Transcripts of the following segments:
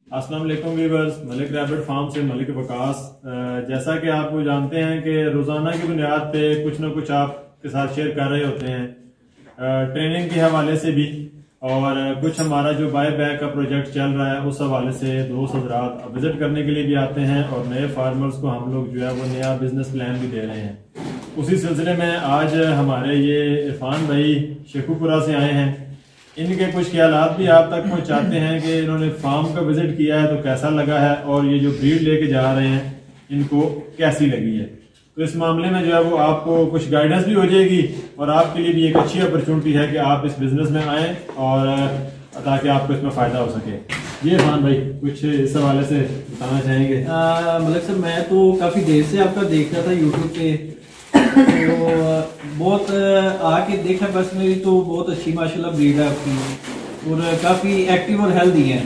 अस्सलाम वालेकुम viewers, Malik rabbit farm से मलिक वकास। जैसा कि आप वो जानते हैं कि रोज़ाना की बुनियाद पे कुछ ना कुछ आपके साथ शेयर कर रहे होते हैं, ट्रेनिंग के हवाले से भी, और कुछ हमारा जो बाय बैक का प्रोजेक्ट चल रहा है उस हवाले से दोस्त हजरात विजिट करने के लिए भी आते हैं और नए फार्मर्स को हम लोग जो है वो नया बिजनेस प्लान भी दे रहे हैं। उसी सिलसिले में आज हमारे ये इरफान भाई शेखुपुरा से आए हैं। इनके कुछ ख्यालात भी आप तक पहुंचाते हैं कि इन्होंने फार्म का विजिट किया है तो कैसा लगा है और ये जो ब्रीड लेके जा रहे हैं इनको कैसी लगी है। तो इस मामले में जो है वो आपको कुछ गाइडेंस भी हो जाएगी और आपके लिए भी एक अच्छी अपॉर्चुनिटी है कि आप इस बिजनेस में आएँ और ताकि आपको इसमें फ़ायदा हो सके। ये इरफान भाई कुछ इस हवाले से बताना चाहेंगे? मलिक सर, मैं तो काफ़ी देर से आपका देख रहा था यूट्यूब पे, तो बहुत आके देखा बस मेरी तो बहुत अच्छी माशाल्लाह ब्रीड है आपकी और काफ़ी एक्टिव और हेल्दी है।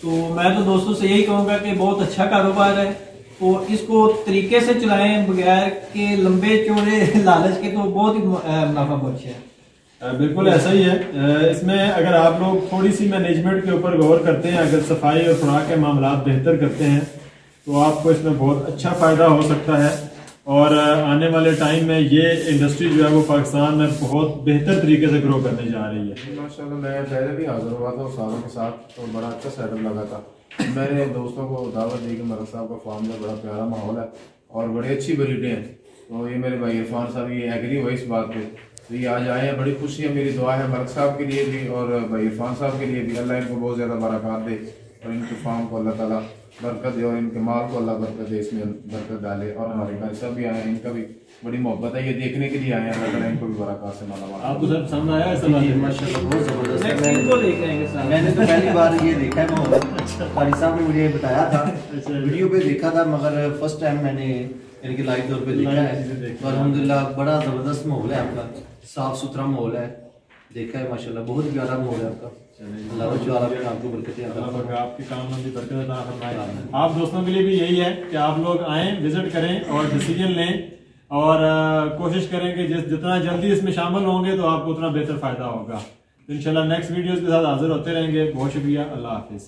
तो मैं तो दोस्तों से यही कहूँगा कि बहुत अच्छा कारोबार है, तो इसको तरीके से चलाएं बगैर के लंबे चौड़े लालच के, तो बहुत ही मुनाफा बख्श है। बिल्कुल ऐसा ही है। इसमें अगर आप लोग थोड़ी सी मैनेजमेंट के ऊपर गौर करते हैं, अगर सफाई और खुराक के मामला बेहतर करते हैं तो आपको इसमें बहुत अच्छा फ़ायदा हो सकता है और आने वाले टाइम में ये इंडस्ट्री जो है वो पाकिस्तान में बहुत बेहतर तरीके से ग्रो करने जा रही है। माशाल्लाह मैं पहले भी हाजिर हुआ था सालों के साथ, तो बड़ा अच्छा सेटअप लगा था। मैंने दोस्तों को दावत दी कि मलिक साहब का फार्म में बड़ा प्यारा माहौल है और बड़ी अच्छी ब्रीडें हैं। तो ये मेरे भाई इरफान साहब ये एग्री हुए इस बात पे, तो ये आज आए हैं। बड़ी खुशी है, मेरी दुआ है मलिक साहब के लिए भी और भाई इरफान साहब के लिए भी। अल्लाह इनको बहुत ज़्यादा बरकत दे और इनके फार्म को अल्लाह ताला बरकत दे और इनके माल को अल्लाह बरकत दे, इसमें बरकत डाले। और हमारे भाई साहब भी आए हैं, इनका भी बड़ी मोहब्बत है, ये देखने के लिए आए हैं। अल्लाह ताला इनको भी बरकत से माला माला। आपको सर पसंद आया ऐसा? माशाल्लाह बहुत जबरदस्त है। मैंने तो पहली बार ये देखा है माहौल। भाई साहब ने मुझे बताया था, वीडियो पे देखा था, मगर फर्स्ट टाइम मैंने इनके लाइव तौर पे देखा है। तो अल्हम्दुलिल्लाह बड़ा जबरदस्त माहौल है आपका, साफ सुथरा माहौल है, देखा है माशाल्लाह बहुत प्यारा माहौल है आपका। आपके काम में भी बरकत अता फरमाए। आप दोस्तों के लिए भी यही है कि आप लोग आएँ, विजिट करें और डिसीजन लें और कोशिश करें कि जितना जल्दी इसमें शामिल होंगे तो आपको उतना बेहतर फायदा होगा। इंशाल्लाह नेक्स्ट वीडियोस के साथ हाजिर होते रहेंगे। बहुत शुक्रिया, अल्लाह हाफिज़।